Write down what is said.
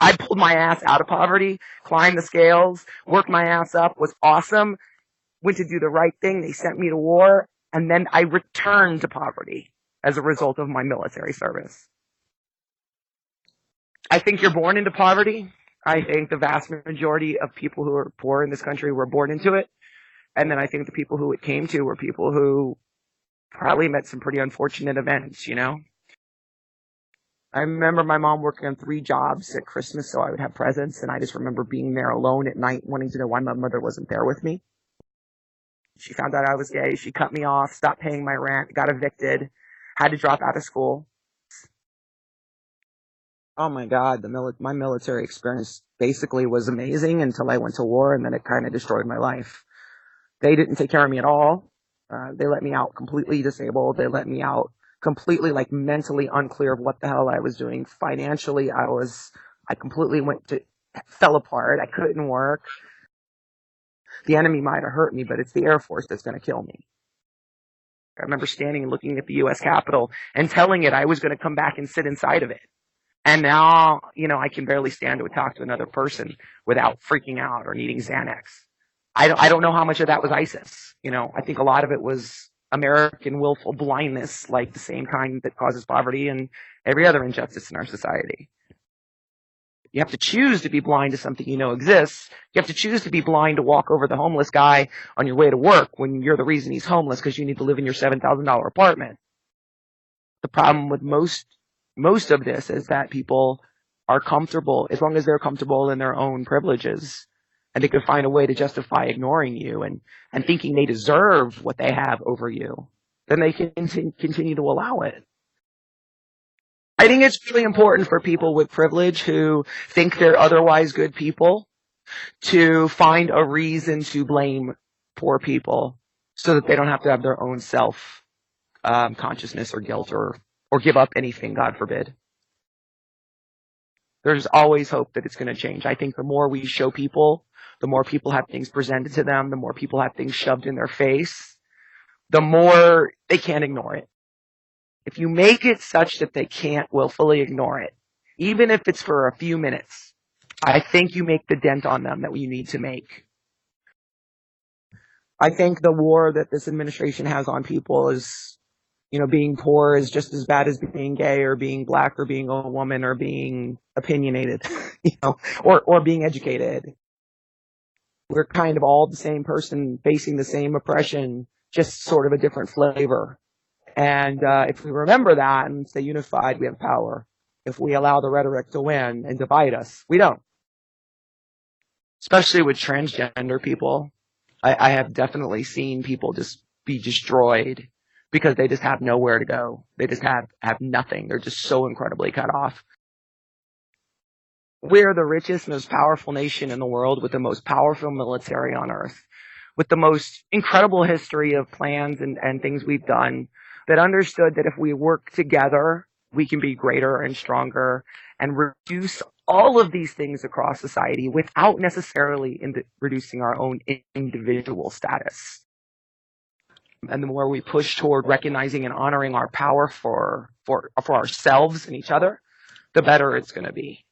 I pulled my ass out of poverty, climbed the scales, worked my ass up, was awesome, went to do the right thing. They sent me to war, and then I returned to poverty as a result of my military service. I think you're born into poverty. I think the vast majority of people who are poor in this country were born into it. And then I think the people who it came to were people who probably met some pretty unfortunate events, you know? I remember my mom working on 3 jobs at Christmas so I would have presents, and I just remember being there alone at night wanting to know why my mother wasn't there with me. She found out I was gay. She cut me off, stopped paying my rent, got evicted, had to drop out of school. Oh my God, my military experience basically was amazing until I went to war, and then it kind of destroyed my life. They didn't take care of me at all. They let me out completely disabled. They let me out completely like mentally unclear of what the hell I was doing. Financially, I completely fell apart. I couldn't work. The enemy might have hurt me, but it's the Air Force that's going to kill me. I remember standing and looking at the U.S. Capitol and telling it I was going to come back and sit inside of it. And now, you know, I can barely stand to talk to another person without freaking out or needing Xanax. I don't know how much of that was ISIS. You know, I think a lot of it was American willful blindness, like the same kind that causes poverty and every other injustice in our society. You have to choose to be blind to something you know exists. You have to choose to be blind to walk over the homeless guy on your way to work when you're the reason he's homeless because you need to live in your $7,000 apartment. The problem with most of this is that people are comfortable, as long as they're comfortable in their own privileges, and they can find a way to justify ignoring you and thinking they deserve what they have over you, then they can continue to allow it. I think it's really important for people with privilege who think they're otherwise good people to find a reason to blame poor people so that they don't have to have their own self consciousness or guilt or give up anything, God forbid. There's always hope that it's going to change. I think the more we show people, the more people have things presented to them, the more people have things shoved in their face, the more they can't ignore it. If you make it such that they can't willfully ignore it, even if it's for a few minutes, I think you make the dent on them that you need to make. I think the war that this administration has on people is, you know, being poor is just as bad as being gay or being black or being a woman or being opinionated, you know, or being educated. We're kind of all the same person facing the same oppression, just sort of a different flavor. And if we remember that and stay unified, we have power. If we allow the rhetoric to win and divide us, we don't. Especially with transgender people. I have definitely seen people just be destroyed because they just have nowhere to go. They just have nothing. They're just so incredibly cut off. We're the richest, most powerful nation in the world with the most powerful military on earth, with the most incredible history of plans and things we've done that understood that if we work together, we can be greater and stronger and reduce all of these things across society without necessarily reducing our own individual status. And the more we push toward recognizing and honoring our power for ourselves and each other, the better it's going to be.